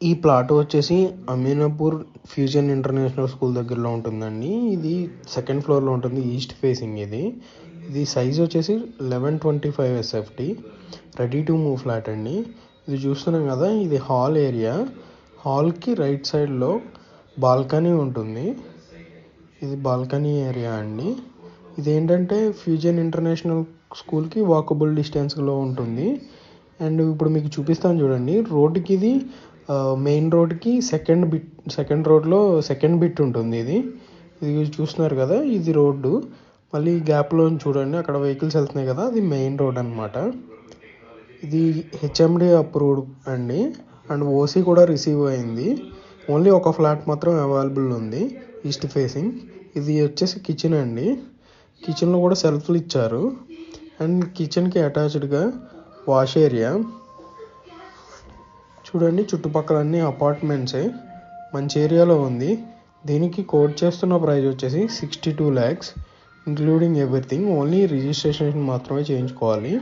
ఈ ప్లాట్ వచ్చేసి Aminapur fusion international school దగ్గరలో ఉంటుందండి. ఇది సెకండ్ ఫ్లోర్లో ఉంటుంది, ఈస్ట్ ఫేసింగ్. ఇది సైజ్ వచ్చేసి 1125 SFT, ready to move flat అండి. ఇది చూస్తున్నాం కదా, ఇది హాల్ ఏరియా. హాల్కి రైట్ సైడ్లో బాల్కనీ ఉంటుంది. ఇది బాల్కనీ ఏరియా అండి. ఇదేంటంటే ఫ్యూజన్ ఇంటర్నేషనల్ స్కూల్కి వాకబుల్ డిస్టెన్స్లో ఉంటుంది. అండ్ ఇప్పుడు మీకు చూపిస్తాను చూడండి, రోడ్డుకి ఇది మెయిన్ రోడ్కి సెకండ్ రోడ్లో సెకండ్ బిట్ ఉంటుంది. ఇది చూస్తున్నారు కదా, ఇది రోడ్డు. మళ్ళీ గ్యాప్లో చూడండి, అక్కడ వెహికల్స్ వెళ్తున్నాయి కదా, అది మెయిన్ రోడ్ అనమాట. ఇది HMD అప్రూవ్డ్ అండి. అండ్ ఓసీ కూడా రిసీవ్ అయింది. ఓన్లీ ఒక ఫ్లాట్ మాత్రం అవైలబుల్ ఉంది, ఈస్ట్ ఫేసింగ్. ఇది వచ్చేసి కిచెన్ అండి. కిచెన్లో కూడా సెల్ఫ్లు ఇచ్చారు. అండ్ కిచెన్కి అటాచ్డ్గా వాష్ ఏరియా. చూడండి, చుట్టుపక్కల అన్ని అపార్ట్మెంట్సే, మంచి ఏరియాలో ఉంది. దీనికి కోట్ చేస్తున్న ప్రైస్ వచ్చేసి 62 lakhs, including everything. Only registration మాత్రమే చేయించుకోవాలి.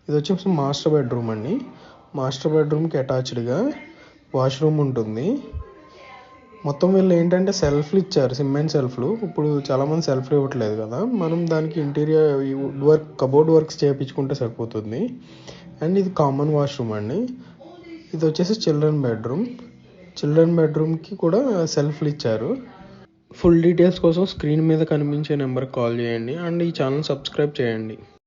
ఇది వచ్చేసి మాస్టర్ బెడ్రూమ్ అండి. మాస్టర్ బెడ్రూమ్కి అటాచ్డ్గా వాష్రూమ్ ఉంటుంది. మొత్తం వీళ్ళు ఏంటంటే సెల్ఫ్లు ఇచ్చారు, సిమెంట్ సెల్ఫ్లు. ఇప్పుడు చాలామంది సెల్ఫ్లు ఇవ్వట్లేదు కదా, మనం దానికి interior wood work, cupboard works చేయించుకుంటే సరిపోతుంది. అండ్ ఇది కామన్ వాష్రూమ్ అండి. ఇది వచ్చేసి చిల్డ్రన్ బెడ్రూమ్కి కూడా సెల్ఫ్లు ఇచ్చారు. ఫుల్ డీటెయిల్స్ కోసం స్క్రీన్ మీద కనిపించే నెంబర్కి కాల్ చేయండి. అండ్ ఈ ఛానల్ సబ్స్క్రైబ్ చేయండి.